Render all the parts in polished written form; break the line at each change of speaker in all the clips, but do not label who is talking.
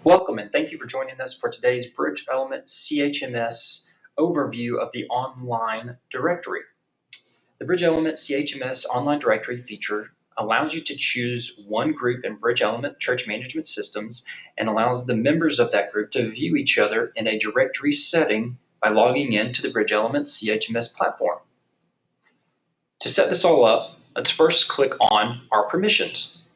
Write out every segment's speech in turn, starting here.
Welcome and thank you for joining us for today's Bridge Element ChMS overview of the online directory. The Bridge Element ChMS online directory feature allows you to choose one group in Bridge Element Church Management Systems and allows the members of that group to view each other in a directory setting by logging in to the Bridge Element ChMS platform. To set this all up, let's first click on our permissions.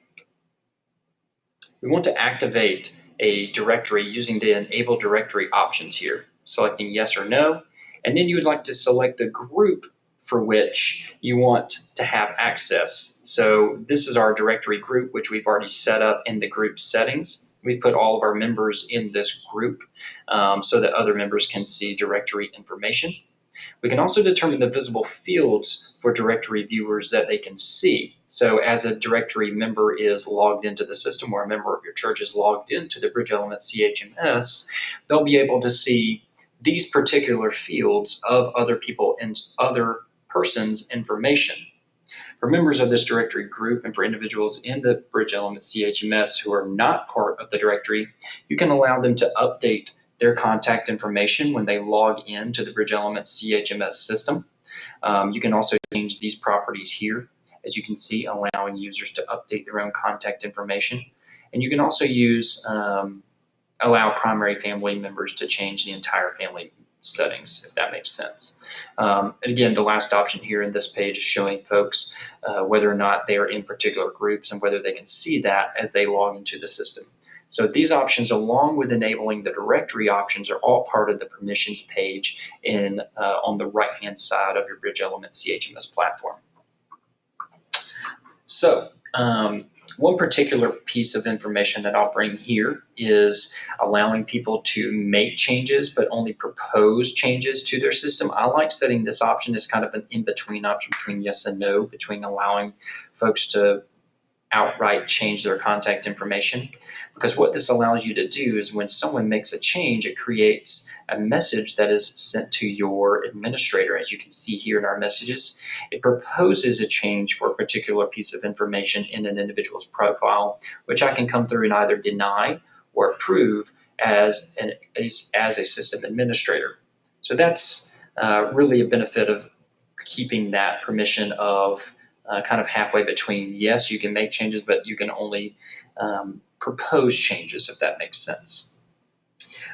We want to activate a directory using the Enable Directory options here, selecting yes or no, and then you would like to select the group for which you want to have access. So this is our directory group, which we've already set up in the group settings. We've put all of our members in this group so that other members can see directory information. We can also determine the visible fields for directory viewers that they can see. So as a directory member is logged into the system, or a member of your church is logged into the Bridge Element ChMS, they'll be able to see these particular fields of other people and other persons' information. For members of this directory group and for individuals in the Bridge Element ChMS who are not part of the directory, you can allow them to update their contact information when they log in to the Bridge Element ChMS system. You can also change these properties here, as you can see, allowing users to update their own contact information. And you can also use allow primary family members to change the entire family settings, if that makes sense. And again, the last option here in this page is showing folks whether or not they are in particular groups and whether they can see that as they log into the system. So these options, along with enabling the directory options, are all part of the permissions page on the right-hand side of your Bridge Element ChMS platform. So one particular piece of information that I'll bring here is allowing people to make changes, but only propose changes to their system. I like setting this option as kind of an in-between option between yes and no, between allowing folks to outright change their contact information, because what this allows you to do is when someone makes a change, it creates a message that is sent to your administrator. As you can see here in our messages, it proposes a change for a particular piece of information in an individual's profile, which I can come through and either deny or approve as a system administrator. So that's really a benefit of keeping that permission of kind of halfway between yes, you can make changes, but you can only propose changes, if that makes sense.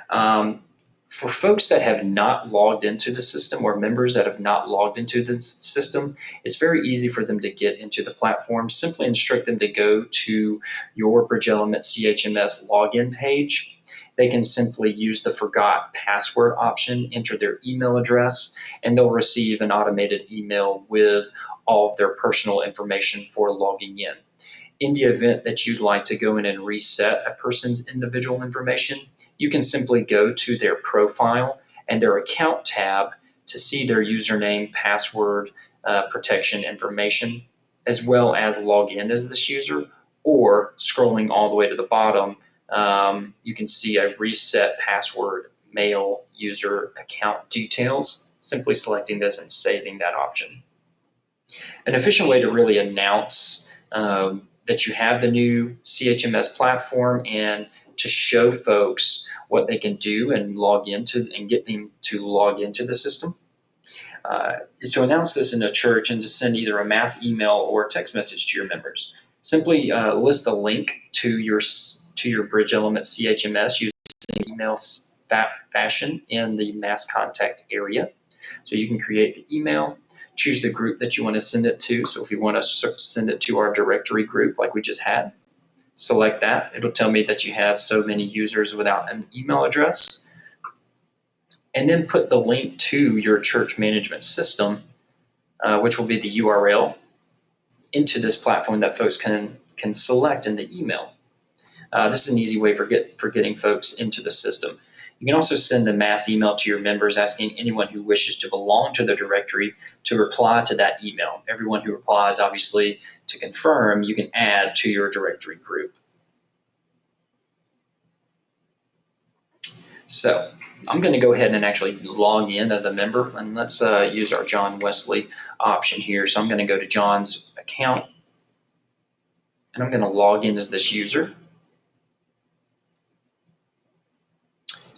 For folks that have not logged into the system, or members that have not logged into the system, it's very easy for them to get into the platform. Simply instruct them to go to your Bridge Element ChMS login page. They can simply use the forgot password option, enter their email address, and they'll receive an automated email with all of their personal information for logging in. In the event that you'd like to go in and reset a person's individual information, you can simply go to their profile and their account tab to see their username, password, protection information, as well as log in as this user, or scrolling all the way to the bottom, you can see a reset password, mail, user, account details, simply selecting this and saving that option. An efficient way to really announce that you have the new ChMS platform and to show folks what they can do and log into and get them to log into the system is to announce this in a church and to send either a mass email or text message to your members. Simply list the link to your Bridge Element ChMS using email fashion in the mass contact area. So you can create the email, choose the group that you want to send it to. So if you want to send it to our directory group like we just had, select that. It'll tell me that you have so many users without an email address. And then put the link to your church management system, which will be the URL, into this platform that folks can select in the email. This is an easy way for getting folks into the system. You can also send a mass email to your members asking anyone who wishes to belong to the directory to reply to that email. Everyone who replies, obviously, to confirm, you can add to your directory group. So I'm going to go ahead and actually log in as a member, and let's use our John Wesley option here. So I'm going to go to John's account, and I'm going to log in as this user.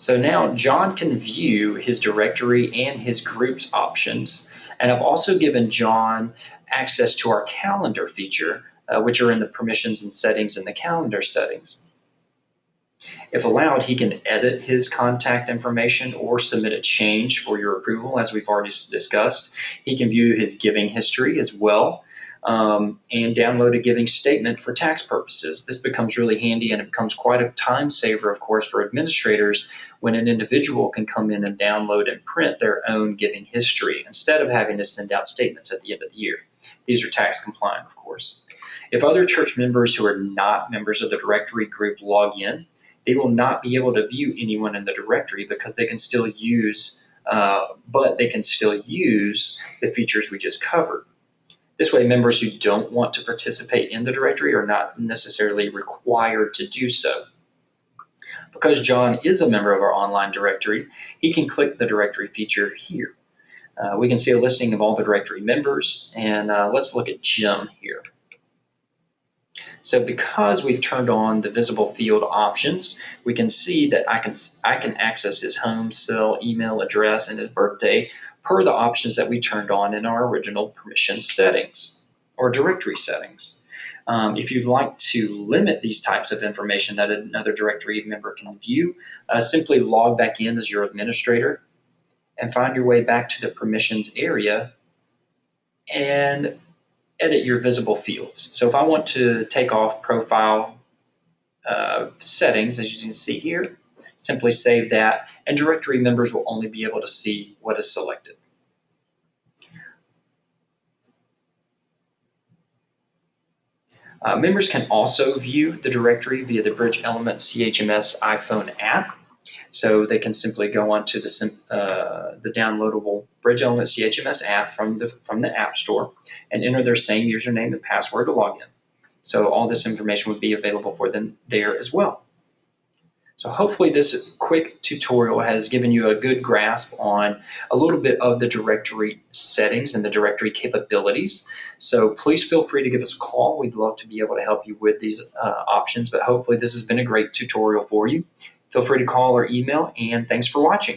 So now John can view his directory and his groups options. And I've also given John access to our calendar feature, which are in the permissions and settings in the calendar settings. If allowed, he can edit his contact information or submit a change for your approval, as we've already discussed. He can view his giving history as well, and download a giving statement for tax purposes. This becomes really handy, and it becomes quite a time saver, of course, for administrators when an individual can come in and download and print their own giving history instead of having to send out statements at the end of the year. These are tax compliant, of course. If other church members who are not members of the directory group log in, they will not be able to view anyone in the directory because they can still use, the features we just covered. This way, members who don't want to participate in the directory are not necessarily required to do so. Because John is a member of our online directory, he can click the directory feature here. We can see a listing of all the directory members, and let's look at Jim here. So because we've turned on the visible field options, we can see that I can access his home, cell, email address, and his birthday per the options that we turned on in our original permission settings or directory settings. If you'd like to limit these types of information that another directory member can view, simply log back in as your administrator and find your way back to the permissions area and edit your visible fields. So if I want to take off profile settings, as you can see here, simply save that, and directory members will only be able to see what is selected. Members can also view the directory via the Bridge Element ChMS iPhone app. So they can simply go onto the downloadable Bridge Element ChMS app from the App Store and enter their same username and password to log in. So all this information would be available for them there as well. So hopefully this quick tutorial has given you a good grasp on a little bit of the directory settings and the directory capabilities. So please feel free to give us a call. We'd love to be able to help you with these options, but hopefully this has been a great tutorial for you. Feel free to call or email, and thanks for watching.